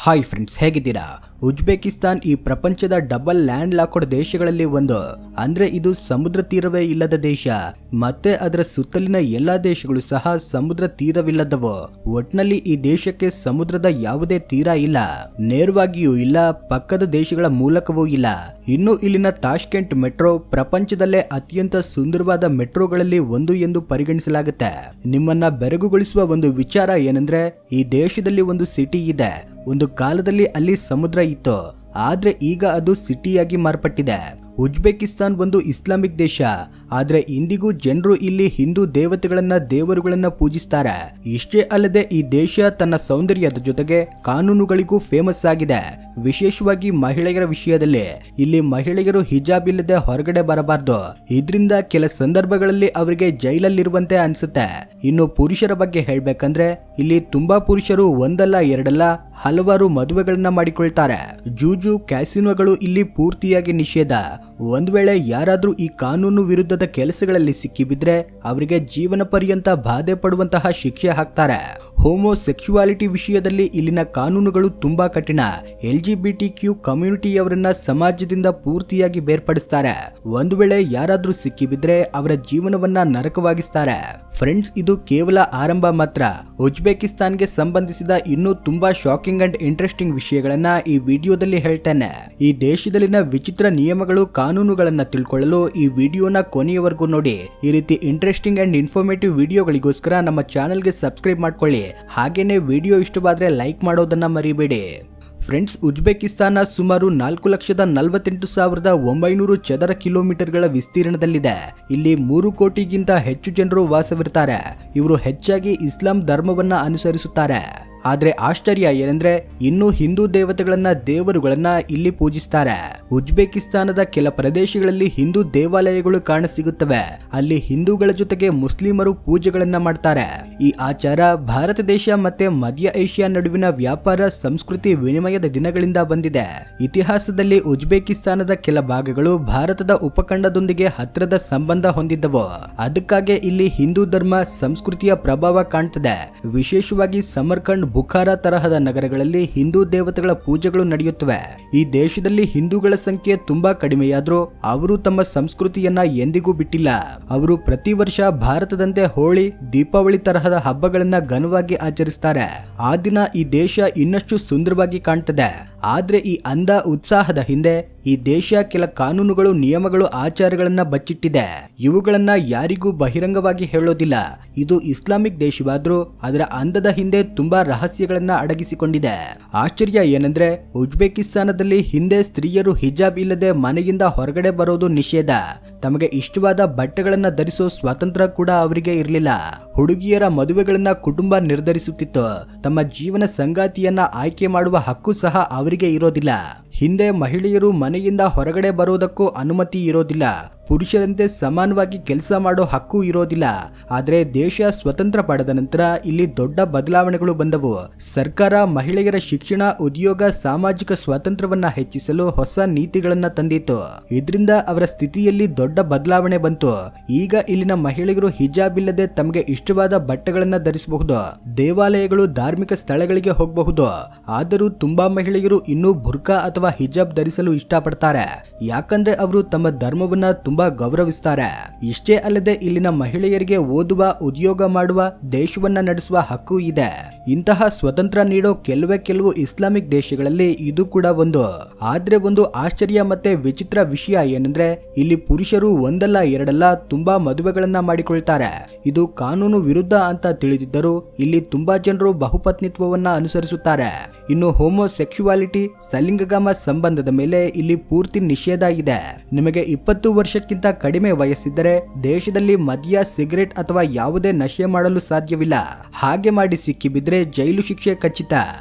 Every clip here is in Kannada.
ಹಾಯ್ ಫ್ರೆಂಡ್ಸ್, ಹೇಗಿದ್ದೀರಾ? ಉಜ್ಬೇಕಿಸ್ತಾನ್ ಈ ಪ್ರಪಂಚದ ಡಬಲ್ ಲ್ಯಾಂಡ್ ಲಾಕ್ಡ್ ದೇಶಗಳಲ್ಲಿ ಒಂದು. ಅಂದ್ರೆ ಇದು ಸಮುದ್ರ ತೀರವೇ ಇಲ್ಲದ ದೇಶ, ಮತ್ತೆ ಅದರ ಸುತ್ತಲಿನ ಎಲ್ಲಾ ದೇಶಗಳು ಸಹ ಸಮುದ್ರ ತೀರವಿಲ್ಲದವು. ಒಟ್ನಲ್ಲಿ ಈ ದೇಶಕ್ಕೆ ಸಮುದ್ರದ ಯಾವುದೇ ತೀರ ಇಲ್ಲ, ನೇರವಾಗಿಯೂ ಇಲ್ಲ, ಪಕ್ಕದ ದೇಶಗಳ ಮೂಲಕವೂ ಇಲ್ಲ. ಇನ್ನು ಇಲ್ಲಿನ ತಾಷ್ಕೆಂಟ್ ಮೆಟ್ರೋ ಪ್ರಪಂಚದಲ್ಲೇ ಅತ್ಯಂತ ಸುಂದರವಾದ ಮೆಟ್ರೋಗಳಲ್ಲಿ ಒಂದು ಎಂದು ಪರಿಗಣಿಸಲಾಗುತ್ತೆ. ನಿಮ್ಮನ್ನ ಬೆರಗುಗೊಳಿಸುವ ಒಂದು ವಿಚಾರ ಏನಂದ್ರೆ, ಈ ದೇಶದಲ್ಲಿ ಒಂದು ಸಿಟಿ ಇದೆ. ಒಂದು ಕಾಲದಲ್ಲಿ ಅಲ್ಲಿ ಸಮುದ್ರ ಇತ್ತು, ಆದ್ರೆ ಈಗ ಅದು ಸಿಟಿಯಾಗಿ ಮಾರ್ಪಟ್ಟಿದೆ. ಉಜ್ಬೇಕಿಸ್ತಾನ್ ಒಂದು ಇಸ್ಲಾಮಿಕ್ ದೇಶ, ಆದ್ರೆ ಇಂದಿಗೂ ಜನರು ಇಲ್ಲಿ ಹಿಂದೂ ದೇವರುಗಳನ್ನ ಪೂಜಿಸ್ತಾರೆ. ಇಷ್ಟೇ ಅಲ್ಲದೆ ಈ ದೇಶ ತನ್ನ ಸೌಂದರ್ಯದ ಜೊತೆಗೆ ಕಾನೂನುಗಳಿಗೂ ಫೇಮಸ್ ಆಗಿದೆ. ವಿಶೇಷವಾಗಿ ಮಹಿಳೆಯರ ವಿಷಯದಲ್ಲಿ ಇಲ್ಲಿ ಮಹಿಳೆಯರು ಹಿಜಾಬ್ ಇಲ್ಲದೆ ಹೊರಗಡೆ ಬರಬಾರ್ದು. ಇದರಿಂದ ಕೆಲ ಸಂದರ್ಭಗಳಲ್ಲಿ ಅವರಿಗೆ ಜೈಲಲ್ಲಿರುವಂತೆ ಅನ್ಸುತ್ತೆ. ಇನ್ನು ಪುರುಷರ ಬಗ್ಗೆ ಹೇಳ್ಬೇಕಂದ್ರೆ ಇಲ್ಲಿ ತುಂಬಾ ಪುರುಷರು ಒಂದಲ್ಲ ಎರಡಲ್ಲ ಹಲವಾರು ಮದುವೆಗಳನ್ನ ಮಾಡಿಕೊಳ್ತಾರೆ. ಜೂಜು ಕ್ಯಾಸಿನೋಗಳು ಇಲ್ಲಿ ಪೂರ್ತಿಯಾಗಿ ನಿಷೇಧ. ಒಂದ್ ವೇಳೆ ಯಾರಾದ್ರೂ ಈ ಕಾನೂನು ವಿರುದ್ಧದ ಕೆಲಸಗಳಲ್ಲಿ ಸಿಕ್ಕಿಬಿದ್ರೆ ಅವರಿಗೆ ಜೀವನ ಪರ್ಯಂತ ಬಾಧೆ ಪಡುವಂತಹ ಶಿಕ್ಷೆ ಹಾಕ್ತಾರೆ. ಹೋಮೋಸೆಕ್ಸುವಾಲಿಟಿ ವಿಷಯದಲ್ಲಿ ಇಲ್ಲಿನ ಕಾನೂನುಗಳು ತುಂಬಾ ಕಠಿಣ. LGBTQ ಕಮ್ಯುನಿಟಿಯವರನ್ನ ಸಮಾಜದಿಂದ ಪೂರ್ತಿಯಾಗಿ ಬೇರ್ಪಡಿಸ್ತಾರೆ. ಒಂದು ವೇಳೆ ಯಾರಾದ್ರೂ ಸಿಕ್ಕಿಬಿದ್ರೆ ಅವರ ಜೀವನವನ್ನ ನರಕವಾಗಿಸ್ತಾರೆ. ಫ್ರೆಂಡ್ಸ್, ಇದು ಕೇವಲ ಆರಂಭ ಮಾತ್ರ. ಉಜ್ಬೇಕಿಸ್ತಾನ್ಗೆ ಸಂಬಂಧಿಸಿದ ಇನ್ನೂ ತುಂಬಾ ಶಾಕಿಂಗ್ ಅಂಡ್ ಇಂಟ್ರೆಸ್ಟಿಂಗ್ ವಿಷಯಗಳನ್ನ ಈ ವಿಡಿಯೋದಲ್ಲಿ ಹೇಳ್ತೇನೆ. ಈ ದೇಶದಲ್ಲಿನ ವಿಚಿತ್ರ ನಿಯಮಗಳು, ಕಾನೂನುಗಳನ್ನ ತಿಳ್ಕೊಳ್ಳಲು ಈ ವಿಡಿಯೋನ ಕೊನೆಯವರೆಗೂ ನೋಡಿ. ಈ ರೀತಿ ಇಂಟ್ರೆಸ್ಟಿಂಗ್ ಅಂಡ್ ಇನ್ಫಾರ್ಮೇಟಿವ್ ವಿಡಿಯೋಗಳಿಗೋಸ್ಕರ ನಮ್ಮ ಚಾನೆಲ್ಗೆ ಸಬ್ಸ್ಕ್ರೈಬ್ ಮಾಡ್ಕೊಳ್ಳಿ. ಹಾಗೇನೆ ವಿಡಿಯೋ ಇಷ್ಟವಾದ್ರೆ ಲೈಕ್ ಮಾಡೋದನ್ನ ಮರಿಬೇಡಿ. ಫ್ರೆಂಡ್ಸ್, ಉಜ್ಬೇಕಿಸ್ತಾನ ಸುಮಾರು 4,48,900 ಚದರ ಕಿಲೋಮೀಟರ್ಗಳ ವಿಸ್ತೀರ್ಣದಲ್ಲಿದೆ. ಇಲ್ಲಿ 3 ಕೋಟಿಗಿಂತ ಹೆಚ್ಚು ಜನರು ವಾಸವಿರ್ತಾರೆ. ಇವರು ಹೆಚ್ಚಾಗಿ ಇಸ್ಲಾಂ ಧರ್ಮವನ್ನ ಅನುಸರಿಸುತ್ತಾರೆ. ಆದ್ರೆ ಆಶ್ಚರ್ಯ ಏನಂದ್ರೆ ಇನ್ನೂ ಹಿಂದೂ ದೇವರುಗಳನ್ನ ಇಲ್ಲಿ ಪೂಜಿಸ್ತಾರೆ. ಉಜ್ಬೇಕಿಸ್ತಾನದ ಕೆಲ ಪ್ರದೇಶಗಳಲ್ಲಿ ಹಿಂದೂ ದೇವಾಲಯಗಳು ಕಾಣಸಿಗುತ್ತವೆ. ಅಲ್ಲಿ ಹಿಂದೂಗಳ ಜೊತೆಗೆ ಮುಸ್ಲಿಮರು ಪೂಜೆಗಳನ್ನ ಮಾಡ್ತಾರೆ. ಈ ಆಚಾರ ಭಾರತ ದೇಶ ಮತ್ತೆ ಮಧ್ಯ ಏಷ್ಯಾ ನಡುವಿನ ವ್ಯಾಪಾರ ಸಂಸ್ಕೃತಿ ವಿನಿಮಯದ ದಿನಗಳಿಂದ ಬಂದಿದೆ. ಇತಿಹಾಸದಲ್ಲಿ ಉಜ್ಬೇಕಿಸ್ತಾನದ ಕೆಲ ಭಾಗಗಳು ಭಾರತದ ಉಪಖಂಡದೊಂದಿಗೆ ಹತ್ತಿರದ ಸಂಬಂಧ ಹೊಂದಿದ್ದವು. ಅದಕ್ಕಾಗಿ ಇಲ್ಲಿ ಹಿಂದೂ ಧರ್ಮ ಸಂಸ್ಕೃತಿಯ ಪ್ರಭಾವ ಕಾಣ್ತದೆ. ವಿಶೇಷವಾಗಿ ಸಮರ್ಕಂಡ್, ಬುಖಾರ ತರಹದ ನಗರಗಳಲ್ಲಿ ಹಿಂದೂ ದೇವತೆಗಳ ಪೂಜೆಗಳು ನಡೆಯುತ್ತವೆ. ಈ ದೇಶದಲ್ಲಿ ಹಿಂದೂಗಳ ಸಂಖ್ಯೆ ತುಂಬಾ ಕಡಿಮೆಯಾದ್ರೂ ಅವರು ತಮ್ಮ ಸಂಸ್ಕೃತಿಯನ್ನ ಎಂದಿಗೂ ಬಿಟ್ಟಿಲ್ಲ. ಅವರು ಪ್ರತಿ ವರ್ಷ ಭಾರತದಂತೆ ಹೋಳಿ, ದೀಪಾವಳಿ ತರಹದ ಹಬ್ಬಗಳನ್ನ ಘನವಾಗಿ ಆಚರಿಸ್ತಾರೆ. ಆ ದಿನ ಈ ದೇಶ ಇನ್ನಷ್ಟು ಸುಂದರವಾಗಿ ಕಾಣ್ತದೆ. ಆದ್ರೆ ಈ ಅಂದ ಉತ್ಸಾಹದ ಹಿಂದೆ ಈ ದೇಶ ಕೆಲ ಕಾನೂನುಗಳು, ನಿಯಮಗಳು, ಆಚಾರಗಳನ್ನ ಬಚ್ಚಿಟ್ಟಿದೆ. ಇವುಗಳನ್ನ ಯಾರಿಗೂ ಬಹಿರಂಗವಾಗಿ ಹೇಳೋದಿಲ್ಲ. ಇದು ಇಸ್ಲಾಮಿಕ್ ದೇಶವಾದ್ರೂ ಅದರ ಅಂದದ ಹಿಂದೆ ತುಂಬಾ ರಹಸ್ಯಗಳನ್ನ ಅಡಗಿಸಿಕೊಂಡಿದೆ. ಆಶ್ಚರ್ಯ ಏನಂದ್ರೆ ಉಜ್ಬೇಕಿಸ್ತಾನದಲ್ಲಿ ಹಿಂದೆ ಸ್ತ್ರೀಯರು ಹಿಜಾಬ್ ಇಲ್ಲದೆ ಮನೆಯಿಂದ ಹೊರಗಡೆ ಬರೋದು ನಿಷೇಧ. ತಮಗೆ ಇಷ್ಟವಾದ ಬಟ್ಟೆಗಳನ್ನ ಧರಿಸೋ ಸ್ವಾತಂತ್ರ್ಯ ಕೂಡ ಅವರಿಗೆ ಇರಲಿಲ್ಲ. ಹುಡುಗಿಯರ ಮದುವೆಗಳನ್ನ ಕುಟುಂಬ ನಿರ್ಧರಿಸುತ್ತಿತ್ತು. ತಮ್ಮ ಜೀವನ ಸಂಗಾತಿಯನ್ನ ಆಯ್ಕೆ ಮಾಡುವ ಹಕ್ಕು ಸಹ ಅವರಿಗೆ ಇರೋದಿಲ್ಲ. ಹಿಂದೆ ಮಹಿಳೆಯರು ಮನೆಯಿಂದ ಹೊರಗಡೆ ಬರೋದಕ್ಕೂ ಅನುಮತಿ ಇರೋದಿಲ್ಲ. ಪುರುಷರಂತೆ ಸಮಾನವಾಗಿ ಕೆಲಸ ಮಾಡೋ ಹಕ್ಕು ಇರೋದಿಲ್ಲ. ಆದ್ರೆ ದೇಶ ಸ್ವತಂತ್ರ ಪಡೆದ ನಂತರ ಇಲ್ಲಿ ದೊಡ್ಡ ಬದಲಾವಣೆಗಳು ಬಂದವು. ಸರ್ಕಾರ ಮಹಿಳೆಯರ ಶಿಕ್ಷಣ, ಉದ್ಯೋಗ, ಸಾಮಾಜಿಕ ಸ್ವಾತಂತ್ರ್ಯವನ್ನ ಹೆಚ್ಚಿಸಲು ಹೊಸ ನೀತಿಗಳನ್ನ ತಂದಿತ್ತು. ಇದರಿಂದ ಅವರ ಸ್ಥಿತಿಯಲ್ಲಿ ದೊಡ್ಡ ಬದಲಾವಣೆ ಬಂತು. ಈಗ ಇಲ್ಲಿನ ಮಹಿಳೆಯರು ಹಿಜಾಬ್ ಇಲ್ಲದೆ ತಮಗೆ ಇಷ್ಟವಾದ ಬಟ್ಟೆಗಳನ್ನ ಧರಿಸಬಹುದು. ದೇವಾಲಯಗಳು, ಧಾರ್ಮಿಕ ಸ್ಥಳಗಳಿಗೆ ಹೋಗಬಹುದು. ಆದರೂ ತುಂಬಾ ಮಹಿಳೆಯರು ಇನ್ನೂ ಬುರ್ಕಾ ಅಥವಾ ಹಿಜಾಬ್ ಧರಿಸಲು ಇಷ್ಟಪಡ್ತಾರೆ. ಯಾಕಂದ್ರೆ ಅವರು ತಮ್ಮ ಧರ್ಮವನ್ನ ತುಂಬಾ ಗೌರವಿಸ್ತಾರೆ. ಇಷ್ಟೇ ಅಲ್ಲದೆ ಇಲ್ಲಿನ ಮಹಿಳೆಯರಿಗೆ ಓದುವ, ಉದ್ಯೋಗ ಮಾಡುವ, ದೇಶವನ್ನ ನಡೆಸುವ ಹಕ್ಕು ಇದೆ. ಇಂತಹ ಸ್ವತಂತ್ರ ನೀಡೋ ಕೆಲವು ಇಸ್ಲಾಮಿಕ್ ದೇಶಗಳಲ್ಲಿ ಇದು ಕೂಡ ಒಂದು. ಆದ್ರೆ ಒಂದು ಆಶ್ಚರ್ಯ ಮತ್ತೆ ವಿಚಿತ್ರ ವಿಷಯ ಏನಂದ್ರೆ ಇಲ್ಲಿ ಪುರುಷರು ಒಂದಲ್ಲ ಎರಡಲ್ಲ ತುಂಬಾ ಮದುವೆಗಳನ್ನ ಮಾಡಿಕೊಳ್ತಾರೆ. ಇದು ಕಾನೂನು ವಿರುದ್ಧ ಅಂತ ತಿಳಿದಿದ್ದರೂ ಇಲ್ಲಿ ತುಂಬಾ ಜನರು ಬಹುಪತ್ನಿತ್ವವನ್ನ ಅನುಸರಿಸುತ್ತಾರೆ. ಇನ್ನು ಹೋಮೋಸೆಕ್ಸುವಾಲಿಟಿ, ಸಲಿಂಗಕಾಮ ಸಂಬಂಧದ ಮೇಲೆ ಇಲ್ಲಿ ಪೂರ್ತಿ ನಿಷೇಧ ಇದೆ. ನಿಮಗೆ 20 ವರ್ಷಕ್ಕಿಂತ ಕಡಿಮೆ ವಯಸ್ಸಿದ್ದರೆ ದೇಶದಲ್ಲಿ ಮದ್ಯ, ಸಿಗರೆಟ್ ಅಥವಾ ಯಾವುದೇ ನಶೆ ಮಾಡಲು ಸಾಧ್ಯವಿಲ್ಲ. ಹಾಗೆ ಮಾಡಿ ಸಿಕ್ಕಿಬಿದ್ರೆ ಜೈಲು ಶಿಕ್ಷೆ ಖಚಿತ.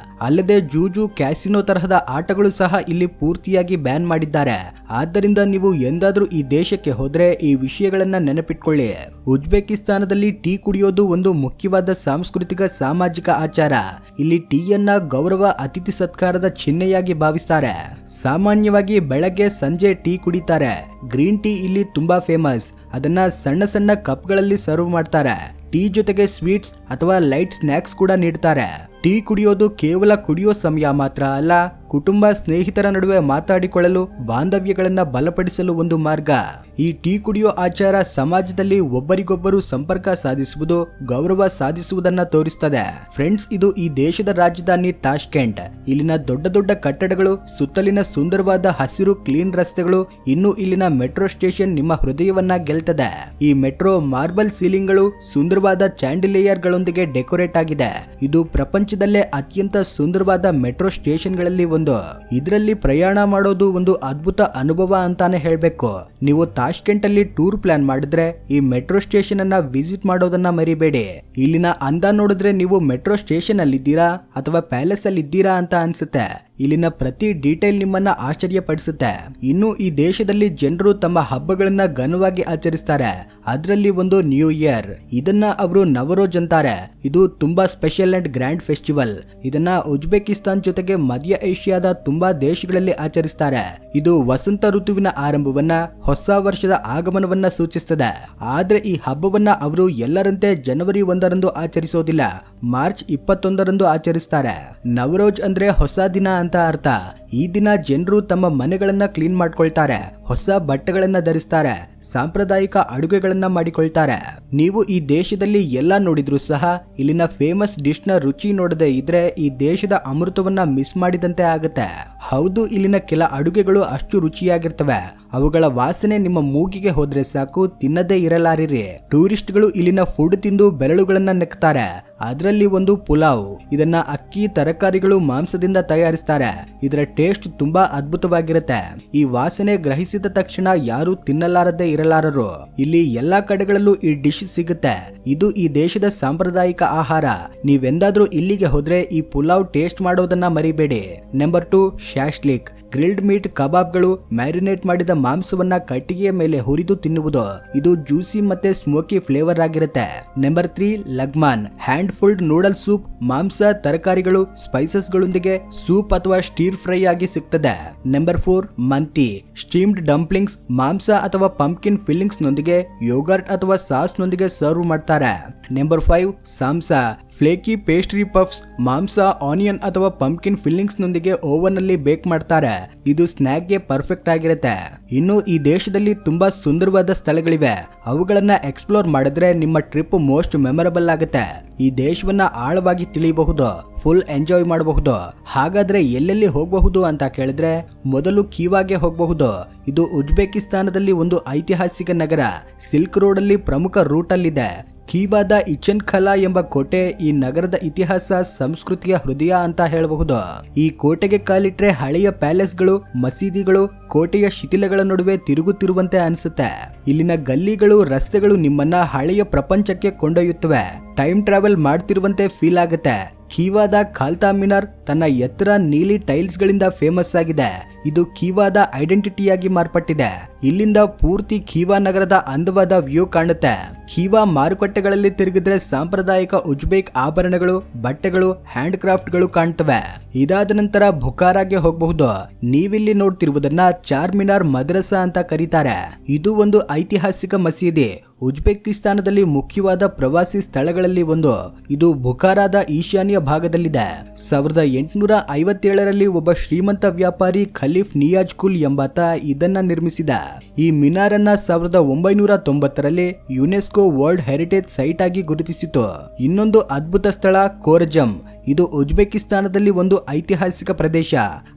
ಅಲ್ಲದೆ ಜೂಜು, ಕ್ಯಾಸಿನೋ ತರಹದ ಆಟಗಳು ಸಹ ಇಲ್ಲಿ ಪೂರ್ತಿಯಾಗಿ ಬ್ಯಾನ್ ಮಾಡಿದ್ದಾರೆ. ಆದ್ದರಿಂದ ನೀವು ಎಂದಾದ್ರೂ ಈ ದೇಶಕ್ಕೆ ಹೋದ್ರೆ ಈ ವಿಷಯಗಳನ್ನ ನೆನಪಿಟ್ಕೊಳ್ಳಿ. ಉಜ್ಬೇಕಿಸ್ತಾನದಲ್ಲಿ ಟೀ ಕುಡಿಯೋದು ಒಂದು ಮುಖ್ಯವಾದ ಸಾಂಸ್ಕೃತಿಕ, ಸಾಮಾಜಿಕ ಆಚಾರ. ಇಲ್ಲಿ ಟೀಯನ್ನ ಗೌರವ, ಅತಿಥಿ ಸತ್ಕಾರದ ಚಿಹ್ನೆಯಾಗಿ ಭಾವಿಸ್ತಾರೆ. ಸಾಮಾನ್ಯವಾಗಿ ಬೆಳಗ್ಗೆ ಸಂಜೆ ಟೀ ಕುಡಿತಾರೆ. ಗ್ರೀನ್ ಟೀ ಇಲ್ಲಿ ತುಂಬಾ ಫೇಮಸ್. ಅದನ್ನ ಸಣ್ಣ ಸಣ್ಣ ಕಪ್ಗಳಲ್ಲಿ ಸರ್ವ್ ಮಾಡ್ತಾರೆ. ಟೀ ಜೊತೆಗೆ ಸ್ವೀಟ್ಸ್ ಅಥವಾ ಲೈಟ್ ಸ್ನ್ಯಾಕ್ಸ್ ಕೂಡ ನೀಡ್ತಾರೆ. ಟೀ ಕುಡಿಯೋದು ಕೇವಲ ಕುಡಿಯೋ ಸಮಯ ಮಾತ್ರ ಅಲ್ಲ, ಕುಟುಂಬ ಸ್ನೇಹಿತರ ನಡುವೆ ಮಾತಾಡಿಕೊಳ್ಳಲು, ಬಾಂಧವ್ಯಗಳನ್ನ ಬಲಪಡಿಸಲು ಒಂದು ಮಾರ್ಗ. ಈ ಟೀ ಕುಡಿಯೋ ಆಚಾರ ಸಮಾಜದಲ್ಲಿ ಒಬ್ಬರಿಗೊಬ್ಬರು ಸಂಪರ್ಕ ಸಾಧಿಸುವುದು, ಗೌರವ ಸಾಧಿಸುವುದನ್ನ ತೋರಿಸ್ತದೆ. ಫ್ರೆಂಡ್ಸ್, ಇದು ಈ ದೇಶದ ರಾಜಧಾನಿ ತಾಷ್ಕೆಂಟ್. ಇಲ್ಲಿನ ದೊಡ್ಡ ದೊಡ್ಡ ಕಟ್ಟಡಗಳು, ಸುತ್ತಲಿನ ಸುಂದರವಾದ ಹಸಿರು ಕ್ಲೀನ್ ರಸ್ತೆಗಳು, ಇನ್ನು ಇಲ್ಲಿನ ಮೆಟ್ರೋ ಸ್ಟೇಷನ್ ನಿಮ್ಮ ಹೃದಯವನ್ನ ಗೆಲ್ತದೆ. ಈ ಮೆಟ್ರೋ ಮಾರ್ಬಲ್ ಸೀಲಿಂಗ್ಗಳು, ಸುಂದರವಾದ ಚಾಂಡಿಲಿಯರ್ ಗಳೊಂದಿಗೆ ಡೆಕೋರೇಟ್ ಆಗಿದೆ. ಇದು ಪ್ರಪಂಚದಲ್ಲೇ ಅತ್ಯಂತ ಸುಂದರವಾದ ಮೆಟ್ರೋ ಸ್ಟೇಷನ್ಗಳಲ್ಲಿ ಒಂದು. ಇದರಲ್ಲಿ ಪ್ರಯಾಣ ಮಾಡೋದು ಒಂದು ಅದ್ಭುತ ಅನುಭವ ಅಂತಾನೆ ಹೇಳ್ಬೇಕು. ನೀವು ತಾಷ್ಕೆಂಟ್ ಅಲ್ಲಿ ಟೂರ್ ಪ್ಲಾನ್ ಮಾಡಿದ್ರೆ ಈ ಮೆಟ್ರೋ ಸ್ಟೇಷನ್ ಅನ್ನ ವಿಸಿಟ್ ಮಾಡೋದನ್ನ ಮರಿಬೇಡಿ. ಇಲ್ಲಿನ ಅಂದ ನೋಡಿದ್ರೆ ನೀವು ಮೆಟ್ರೋ ಸ್ಟೇಷನ್ ಅಲ್ಲಿ ಇದ್ದೀರಾ ಅಥವಾ ಪ್ಯಾಲೇಸ್ ಅಲ್ಲಿ ಇದ್ದೀರಾ ಅಂತ ಅನ್ಸುತ್ತೆ. ಇಲ್ಲಿನ ಪ್ರತಿ ಡೀಟೇಲ್ ನಿಮ್ಮನ್ನ ಆಶ್ಚರ್ಯಪಡಿಸುತ್ತೆ. ಇನ್ನು ಈ ದೇಶದಲ್ಲಿ ಜನರು ತಮ್ಮ ಹಬ್ಬಗಳನ್ನ ಘನವಾಗಿ ಆಚರಿಸ್ತಾರೆ. ಅದರಲ್ಲಿ ಒಂದು ನ್ಯೂ ಇಯರ್. ಇದನ್ನ ಅವರು ನವರೋಜ್ ಅಂತಾರೆ. ಇದು ತುಂಬಾ ಸ್ಪೆಷಲ್ ಅಂಡ್ ಗ್ರ್ಯಾಂಡ್ ಫೆಸ್ಟಿವಲ್. ಇದನ್ನ ಉಜ್ಬೇಕಿಸ್ತಾನ್ ಜೊತೆಗೆ ಮಧ್ಯ ಏಷ್ಯಾದ ತುಂಬಾ ದೇಶಗಳಲ್ಲಿ ಆಚರಿಸ್ತಾರೆ. ಇದು ವಸಂತ ಋತುವಿನ ಆರಂಭವನ್ನ, ಹೊಸ ವರ್ಷದ ಆಗಮನವನ್ನ ಸೂಚಿಸುತ್ತದೆ. ಆದ್ರೆ ಈ ಹಬ್ಬವನ್ನ ಅವರು ಎಲ್ಲರಂತೆ ಜನವರಿ 1ರಂದು ಆಚರಿಸೋದಿಲ್ಲ, ಮಾರ್ಚ್ 21ರಂದು ಆಚರಿಸ್ತಾರೆ. ನವರೋಜ್ ಅಂದ್ರೆ ಹೊಸ ದಿನ ಅಂತ ಅರ್ಥ. ಈ ದಿನ ಜನರು ತಮ್ಮ ಮನೆಗಳನ್ನ ಕ್ಲೀನ್ ಮಾಡ್ಕೊಳ್ತಾರೆ, ಹೊಸ ಬಟ್ಟೆಗಳನ್ನ ಧರಿಸ್ತಾರೆ, ಸಾಂಪ್ರದಾಯಿಕ ಅಡುಗೆಗಳನ್ನ ಮಾಡಿಕೊಳ್ತಾರೆ. ನೀವು ಈ ದೇಶದಲ್ಲಿ ಎಲ್ಲ ನೋಡಿದ್ರು ಸಹ ಇಲ್ಲಿನ ಫೇಮಸ್ ಡಿಶ್ ನ ರುಚಿ ನೋಡದೆ ಇದ್ರೆ ಈ ದೇಶದ ಅಮೃತವನ್ನ ಮಿಸ್ ಮಾಡಿದಂತೆ ಆಗುತ್ತೆ. ಹೌದು, ಇಲ್ಲಿನ ಕೆಲ ಅಡುಗೆಗಳು ಅಷ್ಟು ರುಚಿಯಾಗಿರ್ತವೆ, ಅವುಗಳ ವಾಸನೆ ನಿಮ್ಮ ಮೂಗಿಗೆ ಹೋದ್ರೆ ಸಾಕು ತಿನ್ನದೇ ಇರಲಾರಿರಿ. ಟೂರಿಸ್ಟ್ಗಳು ಇಲ್ಲಿನ ಫುಡ್ ತಿಂದು ಬೆರಳುಗಳನ್ನ ನೆಕ್ತಾರೆ. ಅದರಲ್ಲಿ ಒಂದು ಪುಲಾವ್. ಇದನ್ನ ಅಕ್ಕಿ, ತರಕಾರಿಗಳು, ಮಾಂಸದಿಂದ ತಯಾರಿಸ್ತಾರೆ. ಇದರ ಟೇಸ್ಟ್ ತುಂಬಾ ಅದ್ಭುತವಾಗಿರುತ್ತೆ. ಈ ವಾಸನೆ ಗ್ರಹಿಸಿದ ತಕ್ಷಣ ಯಾರು ತಿನ್ನಲಾರದೆ ಇರಲಾರರು. ಇಲ್ಲಿ ಎಲ್ಲಾ ಕಡೆಗಳಲ್ಲೂ ಈ ಡಿಶ್ ಸಿಗುತ್ತೆ. ಇದು ಈ ದೇಶದ ಸಾಂಪ್ರದಾಯಿಕ ಆಹಾರ. ನೀವೆಂದಾದ್ರೂ ಇಲ್ಲಿಗೆ ಹೋದ್ರೆ ಈ ಪುಲಾವ್ ಟೇಸ್ಟ್ ಮಾಡೋದನ್ನ ಮರಿಬೇಡಿ. Number 2, shashlik. ಗ್ರಿಲ್ಡ್ ಮೀಟ್ ಕಬಾಬ್ಗಳು. ಮ್ಯಾರಿನೇಟ್ ಮಾಡಿದ ಮಾಂಸವನ್ನ ಕಟ್ಟಿಗೆಯ ಮೇಲೆ ಹುರಿದು ತಿನ್ನುವುದು. ಇದು ಜ್ಯೂಸಿ ಮತ್ತೆ ಸ್ಮೋಕಿ ಫ್ಲೇವರ್ ಆಗಿರುತ್ತೆ. Number 3, lagman. Hand pulled noodle soup. ಮಾಂಸ, ತರಕಾರಿಗಳು, ಸ್ಪೈಸಸ್ ಗಳೊಂದಿಗೆ ಸೂಪ್ ಅಥವಾ ಸ್ಟೀರ್ ಫ್ರೈ ಆಗಿ ಸಿಗ್ತದೆ. Number 4, manti. Steamed dumplings. ಮಾಂಸ ಅಥವಾ ಪಂಪ್ಕಿನ್ ಫಿಲ್ಲಿಂಗ್ಸ್ ನೊಂದಿಗೆ ಯೋಗರ್ಟ್ ಅಥವಾ ಸಾಸ್ ನೊಂದಿಗೆ ಸರ್ವ್ ಮಾಡ್ತಾರೆ. Number 5, samsa. Flaky pastry puffs. ಮಾಂಸ, ಆನಿಯನ್ ಅಥವಾ ಪಂಪ್ಕಿನ್ ಫಿಲ್ಲಿಂಗ್ಸ್ ನೊಂದಿಗೆ ಓವನ್ ಅಲ್ಲಿ ಬೇಕ್ ಮಾಡ್ತಾರೆ. ಇದು ಸ್ನ್ಯಾಕ್ ಗೆ ಪರ್ಫೆಕ್ಟ್ ಆಗಿರುತ್ತೆ. ಇನ್ನು ಈ ದೇಶದಲ್ಲಿ ತುಂಬಾ ಸುಂದರವಾದ ಸ್ಥಳಗಳಿವೆ. ಅವುಗಳನ್ನ ಎಕ್ಸ್ಪ್ಲೋರ್ ಮಾಡಿದ್ರೆ ನಿಮ್ಮ ಟ್ರಿಪ್ ಮೋಸ್ಟ್ ಮೆಮೊರಬಲ್ ಆಗುತ್ತೆ. ಈ ದೇಶವನ್ನ ಆಳವಾಗಿ ತಿಳಿಯಬಹುದು, ಫುಲ್ ಎಂಜಾಯ್ ಮಾಡಬಹುದು. ಹಾಗಾದ್ರೆ ಎಲ್ಲೆಲ್ಲಿ ಹೋಗಬಹುದು ಅಂತ ಕೇಳಿದ್ರೆ ಮೊದಲು ಕೀವಾಗೆ ಹೋಗಬಹುದು. ಇದು ಉಜ್ಬೇಕಿಸ್ತಾನದಲ್ಲಿ ಒಂದು ಐತಿಹಾಸಿಕ ನಗರ. ಸಿಲ್ಕ್ ರೋಡ್ ಅಲ್ಲಿ ಪ್ರಮುಖ ರೂಟ್ ಅಲ್ಲಿದೆ. ಕೀವಾದ ಇಚನ್ ಖಲಾ ಎಂಬ ಕೋಟೆ ಈ ನಗರದ ಇತಿಹಾಸ, ಸಂಸ್ಕೃತಿಯ ಹೃದಯ ಅಂತ ಹೇಳಬಹುದು. ಈ ಕೋಟೆಗೆ ಕಾಲಿಟ್ರೆ ಹಳೆಯ ಪ್ಯಾಲೇಸ್ಗಳು, ಮಸೀದಿಗಳು ಕೋಟೆಯ ಶಿಥಿಲಗಳ ನಡುವೆ ತಿರುಗುತ್ತಿರುವಂತೆ ಅನಿಸುತ್ತೆ. ಇಲ್ಲಿನ ಗಲ್ಲಿಗಳು, ರಸ್ತೆಗಳು ನಿಮ್ಮನ್ನ ಹಳೆಯ ಪ್ರಪಂಚಕ್ಕೆ ಕೊಂಡೊಯ್ಯುತ್ತವೆ. ಟೈಮ್ ಟ್ರಾವೆಲ್ ಮಾಡ್ತಿರುವಂತೆ ಫೀಲ್ ಆಗುತ್ತೆ. ಕೀವಾದ ಖಾಲ್ತಾ ಮಿನಾರ್ ತನ್ನ ಎತ್ತರ ನೀಲಿ ಟೈಲ್ಸ್ ಗಳಿಂದ ಫೇಮಸ್ ಆಗಿದೆ. ಇದು ಕೀವಾದ ಐಡೆಂಟಿಟಿಯಾಗಿ ಮಾರ್ಪಟ್ಟಿದೆ. ಇಲ್ಲಿಂದ ಪೂರ್ತಿ ಖೀವಾ ನಗರದ ಅಂದವಾದ ವ್ಯೂ ಕಾಣುತ್ತೆ. ಖೀವಾ ಮಾರುಕಟ್ಟೆಗಳಲ್ಲಿ ತಿರುಗಿದ್ರೆ ಸಾಂಪ್ರದಾಯಿಕ ಉಜ್ಬೇಕ್ ಆಭರಣಗಳು, ಬಟ್ಟೆಗಳು, ಹ್ಯಾಂಡ್ ಕ್ರಾಫ್ಟ್ಗಳು ಕಾಣ್ತವೆ. ಇದಾದ ನಂತರ ಬುಖಾರಾಗೆ ಹೋಗಬಹುದು. ನೀವಿಲ್ಲಿ ನೋಡ್ತಿರುವುದನ್ನ ಚಾರ್ಮಿನಾರ್ ಮದ್ರಸಾ ಅಂತ ಕರೀತಾರೆ. ಇದು ಒಂದು ಐತಿಹಾಸಿಕ ಮಸೀದಿ. ಉಜ್ಬೇಕಿಸ್ತಾನದಲ್ಲಿ ಮುಖ್ಯವಾದ ಪ್ರವಾಸಿ ಸ್ಥಳಗಳಲ್ಲಿ ಒಂದು. ಇದು ಬುಖಾರಾದ ಈಶಾನ್ಯ ಭಾಗದಲ್ಲಿದೆ. 1857ರಲ್ಲಿ ಒಬ್ಬ ಶ್ರೀಮಂತ ವ್ಯಾಪಾರಿ ಖಲೀಫ್ ನಿಯಾಜ್ ಕುಲ್ ಎಂಬಾತ ಇದನ್ನ ನಿರ್ಮಿಸಿದ. ಈ ಮಿನಾರನ್ನ 1990ರಲ್ಲಿ ಯುನೆಸ್ಕೋ ವರ್ಲ್ಡ್ ಹೆರಿಟೇಜ್ ಸೈಟ್ ಆಗಿ ಗುರುತಿಸಿತು. ಇನ್ನೊಂದು ಅದ್ಭುತ ಸ್ಥಳ ಕೋರ್ಜಮ್. ಇದು ಉಜ್ಬೇಕಿಸ್ತಾನದಲ್ಲಿ ಒಂದು ಐತಿಹಾಸಿಕ ಪ್ರದೇಶ.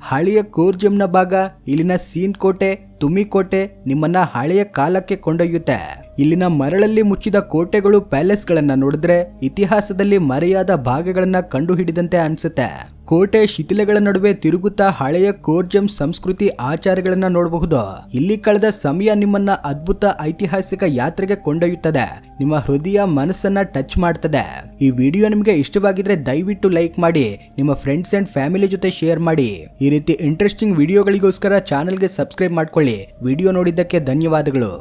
ಹಳೆಯ ಕೋರ್ಜಮ್ನ ಭಾಗ. ಇಲ್ಲಿನ ಸೀನ್ ಕೋಟೆ, ತುಮಿ ಕೋಟೆ ನಿಮ್ಮನ್ನ ಹಳೆಯ ಕಾಲಕ್ಕೆ ಕೊಂಡೊಯ್ಯುತ್ತೆ. ಇಲ್ಲಿನ ಮರಳಲ್ಲಿ ಮುಚ್ಚಿದ ಕೋಟೆಗಳು, ಪ್ಯಾಲೇಸ್ಗಳನ್ನ ನೋಡಿದ್ರೆ ಇತಿಹಾಸದಲ್ಲಿ ಮರೆಯಾದ ಭಾಗಗಳನ್ನ ಕಂಡುಹಿಡಿದಂತೆ ಅನ್ಸುತ್ತೆ. ಕೋಟೆ ಶಿಥಿಲಗಳ ನಡುವೆ ತಿರುಗುತ್ತಾ ಹಳೆಯ ಕೋರ್ಜಮ್ ಸಂಸ್ಕೃತಿ, ಆಚಾರಗಳನ್ನ ನೋಡಬಹುದು. ಇಲ್ಲಿ ಕಳೆದ ಸಮಯ ನಿಮ್ಮನ್ನ ಅದ್ಭುತ ಐತಿಹಾಸಿಕ ಯಾತ್ರೆಗೆ ಕೊಂಡೊಯ್ಯುತ್ತದೆ. ನಿಮ್ಮ ಹೃದಯ, ಮನಸ್ಸನ್ನ ಟಚ್ ಮಾಡ್ತದೆ. ಈ ವಿಡಿಯೋ ನಿಮಗೆ ಇಷ್ಟವಾಗಿದ್ರೆ ದಯವಿಟ್ಟು ಲೈಕ್ ಮಾಡಿ, ನಿಮ್ಮ ಫ್ರೆಂಡ್ಸ್ ಅಂಡ್ ಫ್ಯಾಮಿಲಿ ಜೊತೆ ಶೇರ್ ಮಾಡಿ. ಈ ರೀತಿ ಇಂಟ್ರೆಸ್ಟಿಂಗ್ ವಿಡಿಯೋಗಳಿಗೋಸ್ಕರ ಚಾನೆಲ್ಗೆ ಸಬ್ಸ್ಕ್ರೈಬ್ ಮಾಡ್ಕೊಳ್ಳಿ. ವಿಡಿಯೋ ನೋಡಿದ್ದಕ್ಕೆ ಧನ್ಯವಾದಗಳು.